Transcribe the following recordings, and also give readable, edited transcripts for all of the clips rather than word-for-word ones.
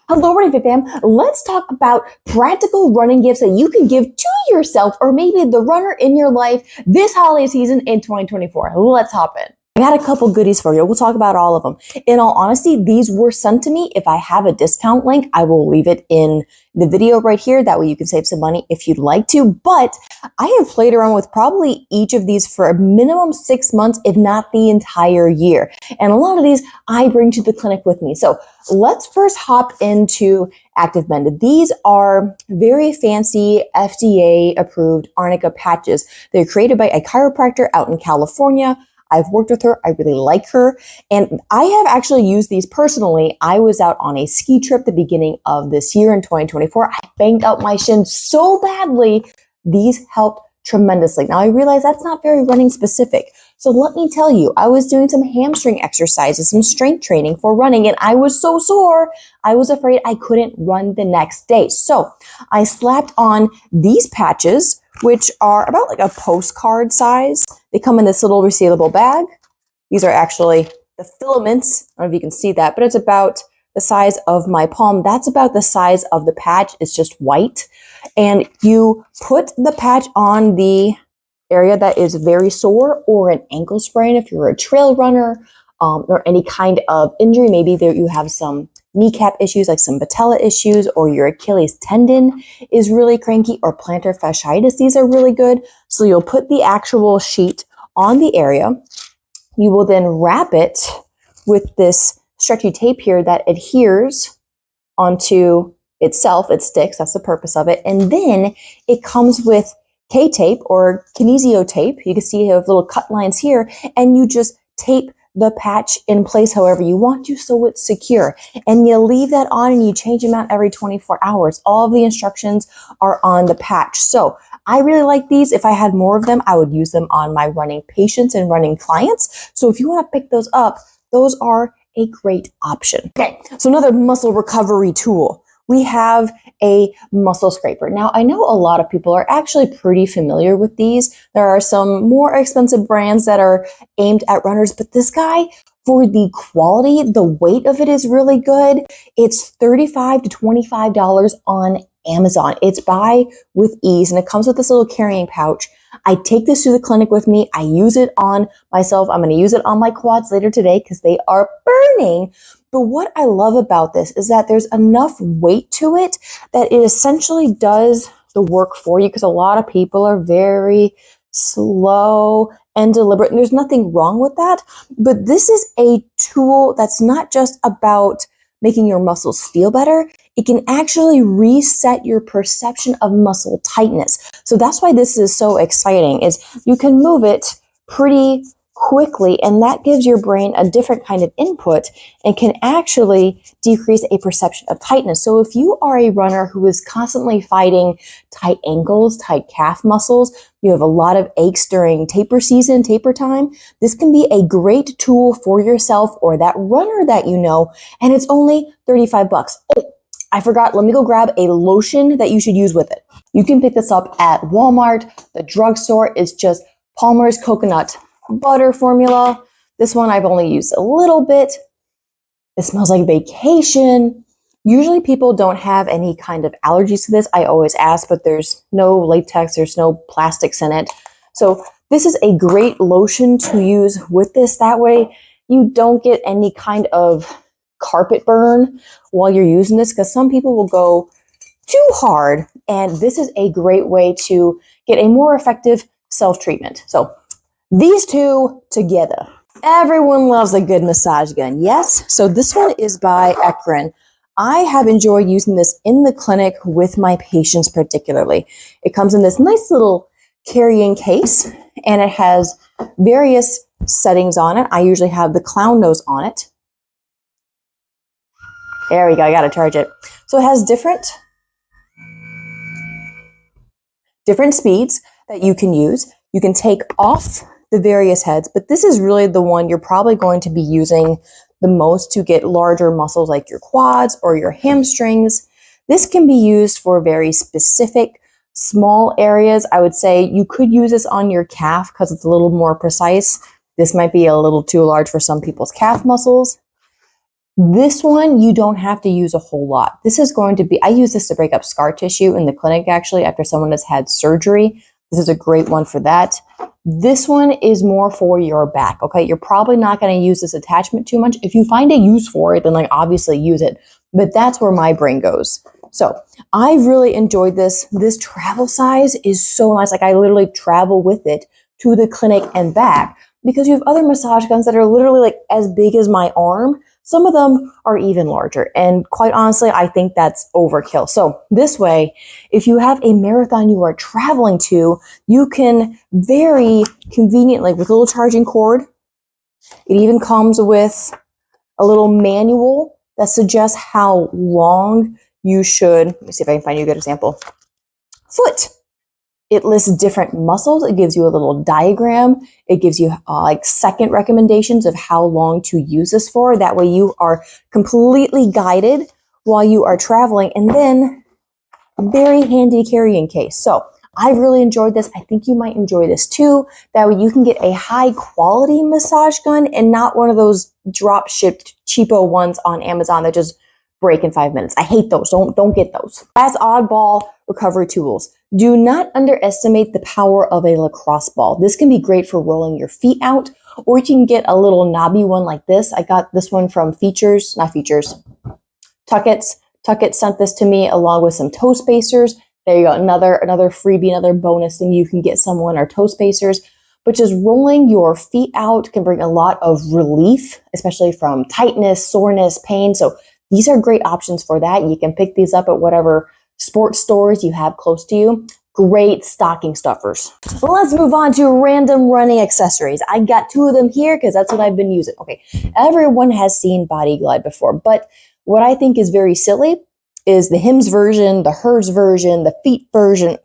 Hello, Running Fit Fam. Let's talk about practical running gifts that you can give to yourself or maybe the runner in your life this holiday season in 2024. Let's hop in. I got a couple goodies for you. We'll talk about all of them. In all honesty, these were sent to me. If I have a discount link, I will leave it in the video right here. That way you can save some money if you'd like to. But I have played around with probably each of these for a minimum 6 months, if not the entire year. And a lot of these I bring to the clinic with me. So let's first hop into Active Bend. These are very fancy FDA approved arnica patches. They're created by a chiropractor out in California. I've worked with her. I really like her. And I have actually used these personally. I was out on a ski trip the beginning of this year in 2024. I banged out my shin so badly. These helped tremendously. Now I realize that's not very running specific. So let me tell you, I was doing some hamstring exercises, some strength training for running, and I was so sore. I was afraid I couldn't run the next day. So I slapped on these patches, which are about like a postcard size. They come in this little resealable bag. These are actually the filaments. I don't know if you can see that, but it's about the size of my palm. That's about the size of the patch. It's just white. And you put the patch on the area that is very sore or an ankle sprain if you're a trail runner, or any kind of injury. Maybe there you have some kneecap issues like some patella issues, or your Achilles tendon is really cranky, or plantar fasciitis. These are really good. So you'll put the actual sheet on the area. You will then wrap it with this stretchy tape here that adheres onto itself. It sticks. That's the purpose of it. And then it comes with K-tape or kinesio tape. You can see you have little cut lines here, and you just tape the patch in place however you want to so it's secure. And you leave that on and you change them out every 24 hours. All of the instructions are on the patch. So I really like these. If I had more of them, I would use them on my running patients and running clients. So if you want to pick those up, those are a great option. Okay, so another muscle recovery tool. We have a muscle scraper. Now, I know a lot of people are actually pretty familiar with these. There are some more expensive brands that are aimed at runners, but this guy, for the quality, the weight of it is really good. It's $35 to $25 on Amazon. It's buy with ease, and it comes with this little carrying pouch. I take this to the clinic with me. I use it on myself. I'm going to use it on my quads later today because they are burning. But what I love about this is that there's enough weight to it that it essentially does the work for you, because a lot of people are very slow and deliberate, and there's nothing wrong with that. But this is a tool that's not just about making your muscles feel better. It can actually reset your perception of muscle tightness. So that's why this is so exciting, is you can move it pretty quickly, and that gives your brain a different kind of input and can actually decrease a perception of tightness. So if you are a runner who is constantly fighting tight ankles, tight calf muscles, you have a lot of aches during taper season, taper time, this can be a great tool for yourself or that runner that you know, and it's only 35 bucks. Oh, I forgot, let me go grab a lotion that you should use with it. You can pick this up at Walmart, the drugstore. It's just Palmer's coconut butter formula. This one I've only used a little bit. It smells like vacation. Usually people don't have any kind of allergies to this. I always ask, but there's no latex, there's no plastics in it. So this is a great lotion to use with this. That way you don't get any kind of carpet burn while you're using this, because some people will go too hard, and this is a great way to get a more effective self-treatment. So these two together. Everyone loves a good massage gun, yes? So this one is by Ekrin. I have enjoyed using this in the clinic with my patients particularly. It comes in this nice little carrying case, and it has various settings on it. I usually have the clown nose on it. There we go, I gotta charge it. So it has different speeds that you can use. You can take off the various heads, but this is really the one you're probably going to be using the most to get larger muscles like your quads or your hamstrings. This can be used for very specific small areas. I would say you could use this on your calf because it's a little more precise. This might be a little too large for some people's calf muscles. This one, you don't have to use a whole lot. This is going to be, I use this to break up scar tissue in the clinic actually after someone has had surgery. This is a great one for that. This one is more for your back, okay? You're probably not going to use this attachment too much. If you find a use for it, then like obviously use it, but that's where my brain goes. So I really enjoyed this. This travel size is so nice. Like I literally travel with it to the clinic and back because you have other massage guns that are literally like as big as my arm. Some of them are even larger. And quite honestly, I think that's overkill. So this way, if you have a marathon you are traveling to, you can very conveniently, with a little charging cord, it even comes with a little manual that suggests how long you should, let me see if I can find you a good example. Foot. It lists different muscles. It gives you a little diagram. It gives you like second recommendations of how long to use this for. That way you are completely guided while you are traveling, and then very handy carrying case. So I really enjoyed this. I think you might enjoy this too. That way you can get a high quality massage gun and not one of those drop shipped cheapo ones on Amazon that just break in 5 minutes. I hate those. Don't get those. As oddball recovery tools, do not underestimate the power of a lacrosse ball. This can be great for rolling your feet out, or you can get a little knobby one like this. I got this one from Tuckets. Tuckett sent this to me along with some toe spacers. There you go. Another freebie, another bonus thing you can get someone are toe spacers. But just rolling your feet out can bring a lot of relief, especially from tightness, soreness, pain. So these are great options for that. You can pick these up at whatever sports stores you have close to you. Great stocking stuffers. Let's move on to random running accessories. I got 2 of them here because that's what I've been using. Okay, everyone has seen Body Glide before, but what I think is very silly is the Hims version, the Hers version, the Feet version.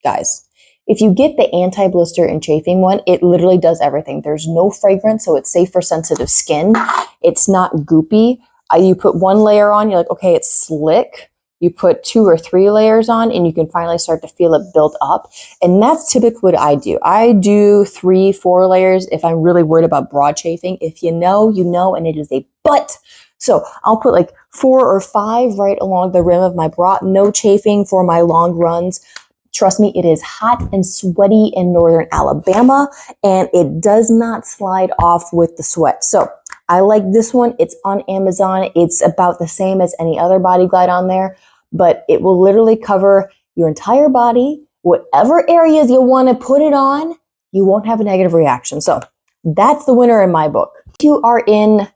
Guys, if you get the anti-blister and chafing one, it literally does everything. There's no fragrance, so it's safe for sensitive skin. It's not goopy. You put 1 layer on, you're like, okay, it's slick. You put 2 or 3 layers on, and you can finally start to feel it build up. And that's typically what I do. I do 3, 4 layers if I'm really worried about broad chafing. If you know, you know, and it is a butt. So I'll put like 4 or 5 right along the rim of my bra. No chafing for my long runs. Trust me, it is hot and sweaty in northern Alabama, and it does not slide off with the sweat. So I like this one. It's on Amazon. It's about the same as any other Body Glide on there, but it will literally cover your entire body. Whatever areas you want to put it on, you won't have a negative reaction. So that's the winner in my book. If you are in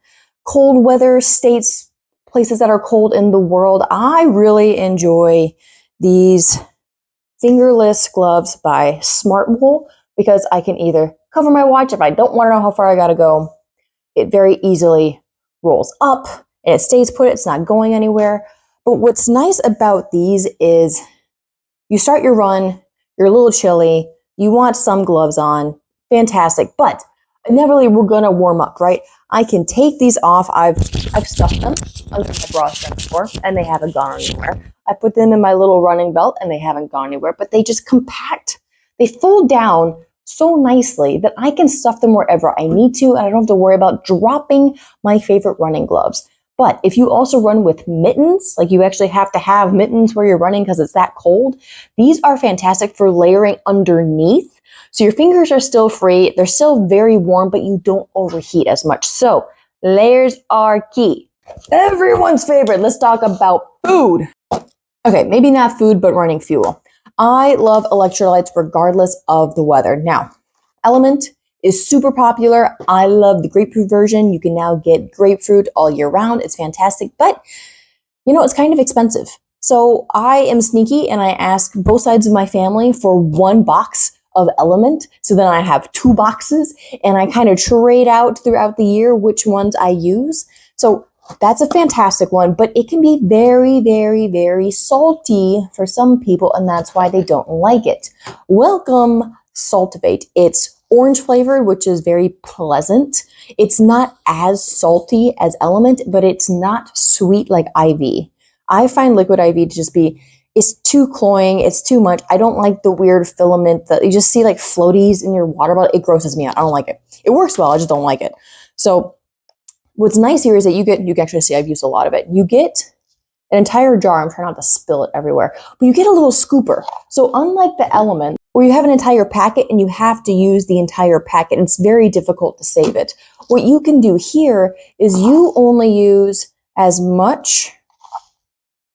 cold weather states, places that are cold in the world, I really enjoy these fingerless gloves by Smartwool because I can either cover my watch if I don't want to know how far I got to go. It very easily rolls up and it stays put. It's not going anywhere. But what's nice about these is you start your run, you're a little chilly, you want some gloves on, fantastic. But inevitably we're gonna warm up, right? I can take these off. I've stuffed them under my bra strap before, and they haven't gone anywhere. I put them in my little running belt, and they haven't gone anywhere. But they just compact. They fold down so nicely that I can stuff them wherever I need to, and I don't have to worry about dropping my favorite running gloves. But if you also run with mittens, like you actually have to have mittens where you're running because it's that cold, these are fantastic for layering underneath. So your fingers are still free. They're still very warm, but you don't overheat as much. So layers are key. Everyone's favorite. Let's talk about food. Okay, maybe not food, but running fuel. I love electrolytes regardless of the weather. Now, Element is super popular. I love the grapefruit version. You can now get grapefruit all year round. It's fantastic, but you know, it's kind of expensive. So I am sneaky and I ask both sides of my family for 1 box of Element. So then I have 2 boxes and I kind of trade out throughout the year which ones I use. So that's a fantastic one, but it can be very, very, very salty for some people, and that's why they don't like it. Welcome Saltivate. It's orange flavored, which is very pleasant. It's not as salty as Element, but it's not sweet like IV. I find liquid IV to just be, it's too cloying, it's too much. I don't like the weird filament that you just see like floaties in your water bottle. It grosses me out. I don't like it. It works well, I just don't like it. So what's nice here is that you can actually see I've used a lot of it. You get an entire jar. I'm trying not to spill it everywhere, but you get a little scooper. So unlike the Element, where you have an entire packet and you have to use the entire packet, it's very difficult to save it. What you can do here is you only use as much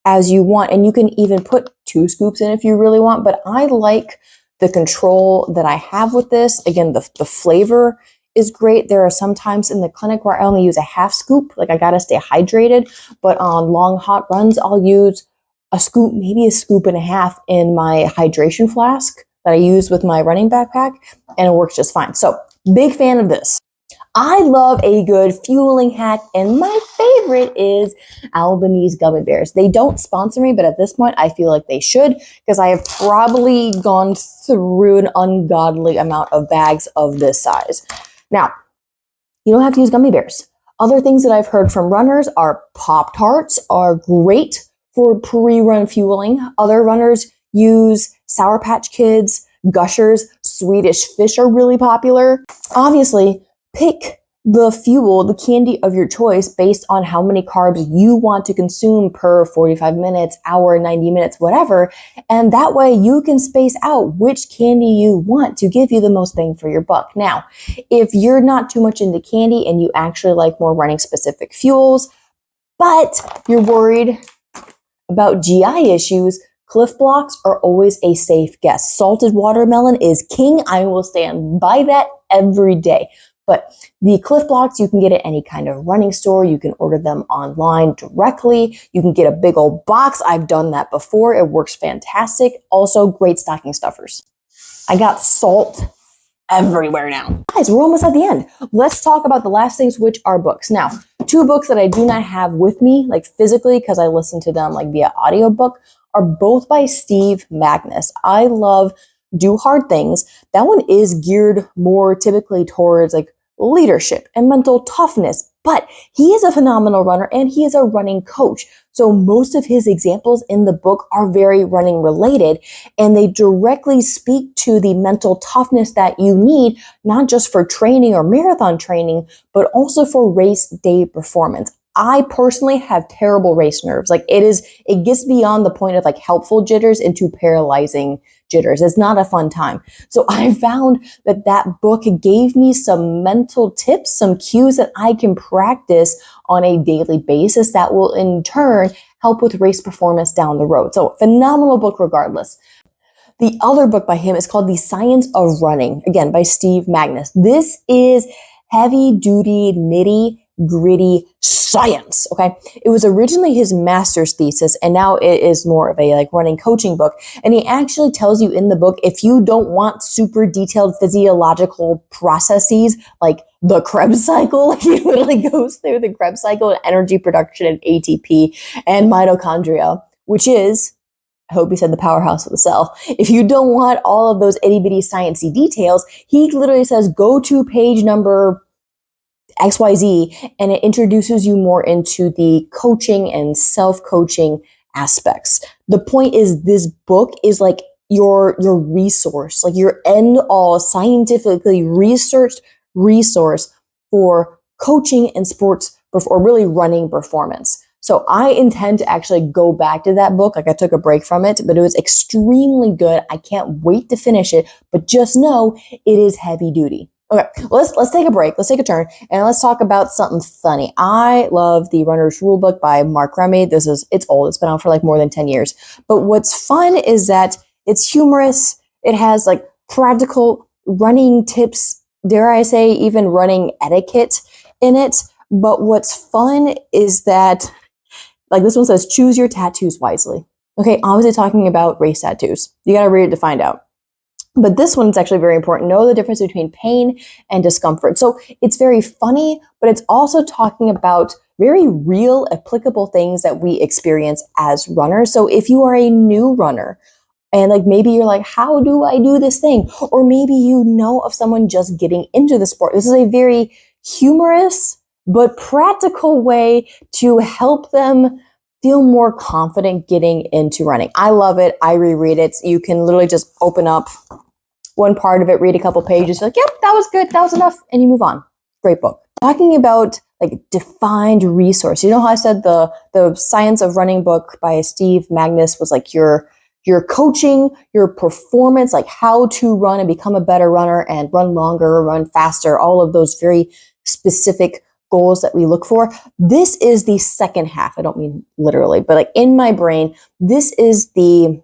as you want, and you can even put 2 scoops in if you really want, but I like the control that I have with this. Again, the flavor is great. There are some times in the clinic where I only use a half scoop, like I gotta stay hydrated, but on long hot runs, I'll use a scoop, maybe a scoop and a half in my hydration flask that I use with my running backpack, and it works just fine. So big fan of this. I love a good fueling hack, and my favorite is Albanese gummy bears. They don't sponsor me, but at this point, I feel like they should, because I have probably gone through an ungodly amount of bags of this size. Now, you don't have to use gummy bears. Other things that I've heard from runners are Pop-Tarts are great for pre-run fueling. Other runners use Sour Patch Kids, Gushers, Swedish Fish are really popular. Obviously, pick the fuel, the candy of your choice based on how many carbs you want to consume per 45 minutes, hour, 90 minutes, whatever. And that way you can space out which candy you want to give you the most bang for your buck. Now, if you're not too much into candy and you actually like more running specific fuels, but you're worried about GI issues, Clif Bloks are always a safe guess. Salted watermelon is king. I will stand by that every day. But the Clif Bloks, you can get at any kind of running store. You can order them online directly. You can get a big old box. I've done that before. It works fantastic. Also, great stocking stuffers. I got salt everywhere now. Guys, we're almost at the end. Let's talk about the last things, which are books. Now, 2 books that I do not have with me, like physically, because I listen to them like via audiobook, are both by Steve Magness. I love Do Hard Things. That one is geared more typically towards like leadership and mental toughness, but he is a phenomenal runner and he is a running coach. So most of his examples in the book are very running related, and they directly speak to the mental toughness that you need, not just for training or marathon training, but also for race day performance. I personally have terrible race nerves. Like it gets beyond the point of like helpful jitters into paralyzing jitters. It's not a fun time. So I found that book gave me some mental tips, some cues that I can practice on a daily basis that will in turn help with race performance down the road. So phenomenal book regardless. The other book by him is called The Science of Running, again by Steve Magness. This is heavy duty, nitty gritty science. Okay. It was originally his master's thesis, and now it is more of a like running coaching book. And he actually tells you in the book, if you don't want super detailed physiological processes like the Krebs cycle, he literally goes through the Krebs cycle and energy production and ATP and mitochondria, which is, I hope he said the powerhouse of the cell. If you don't want all of those itty bitty sciencey details, he literally says, go to page number XYZ, and it introduces you more into the coaching and self-coaching aspects. The point is, this book is like your resource, like your end all scientifically researched resource for coaching and sports or really running performance. So I intend to actually go back to that book. Like I took a break from it, but it was extremely good. I can't wait to finish it, but just know it is heavy duty. Okay, let's take a break. Let's take a turn and let's talk about something funny. I love the Runner's Rulebook by Mark Remy. It's old. It's been out for like more than 10 years. But what's fun is that it's humorous. It has like practical running tips, dare I say, even running etiquette in it. But what's fun is that, like this one says, choose your tattoos wisely. Okay, obviously talking about race tattoos. You got to read it to find out. But this one's actually very important. Know the difference between pain and discomfort. So it's very funny, but it's also talking about very real, applicable things that we experience as runners. So if you are a new runner and like maybe you're like, how do I do this thing? Or maybe you know of someone just getting into the sport. This is a very humorous but practical way to help them feel more confident getting into running. I love it. I reread it. You can literally just open up one part of it, read a couple pages, you're like, yep, that was good. That was enough. And you move on. Great book. Talking about like defined resource. You know how I said the Science of Running book by Steve Magnus was like your coaching, your performance, like how to run and become a better runner and run longer, run faster, all of those very specific goals that we look for. This is the second half. I don't mean literally, but like in my brain, this is the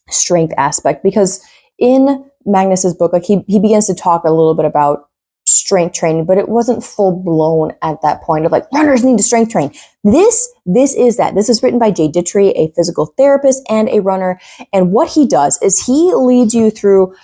strength aspect, because in Magnus's book, like he begins to talk a little bit about strength training, but it wasn't full blown at that point of like runners need to strength train. This is that. This is written by Jay Dittrey, a physical therapist and a runner. And what he does is he leads you through,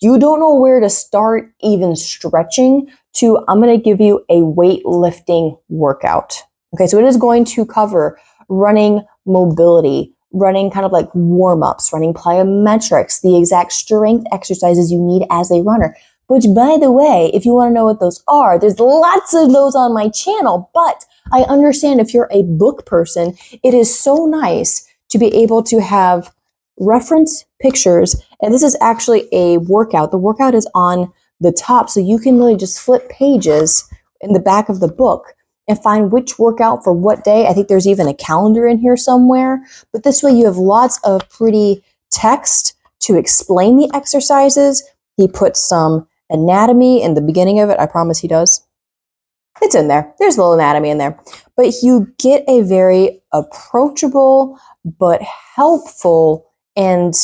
you don't know where to start even stretching, to I'm going to give you a weightlifting workout. Okay, so it is going to cover running mobility, running kind of like warm-ups, running plyometrics, the exact strength exercises you need as a runner. Which, by the way, if you want to know what those are, there's lots of those on my channel, but I understand if you're a book person, it is so nice to be able to have reference pictures. And this is actually a workout. The workout is on the top, so you can really just flip pages in the back of the book and find which workout for what day. I think there's even a calendar in here somewhere, but this way you have lots of pretty text to explain the exercises. He puts some anatomy in the beginning of it. I promise he does. It's in there. There's a little anatomy in there. But you get a very approachable but helpful and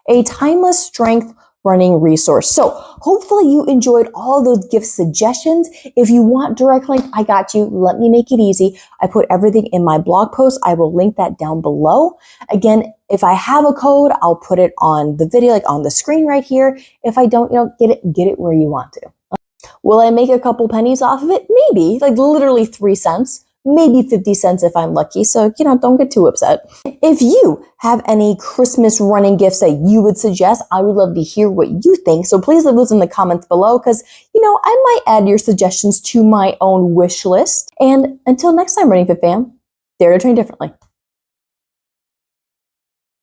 a timeless strength running resource. So hopefully you enjoyed all those gift suggestions. If you want direct link, I got you. Let me make it easy. I put everything in my blog post. I will link that down below. Again, if I have a code, I'll put it on the video, like on the screen right here. If I don't, get it where you want to. Will I make a couple pennies off of it? Maybe, like literally 3 cents. Maybe 50 cents if I'm lucky. So, don't get too upset. If you have any Christmas running gifts that you would suggest, I would love to hear what you think. So please leave those in the comments below, because, I might add your suggestions to my own wish list. And until next time, Running Fit fam, dare to train differently.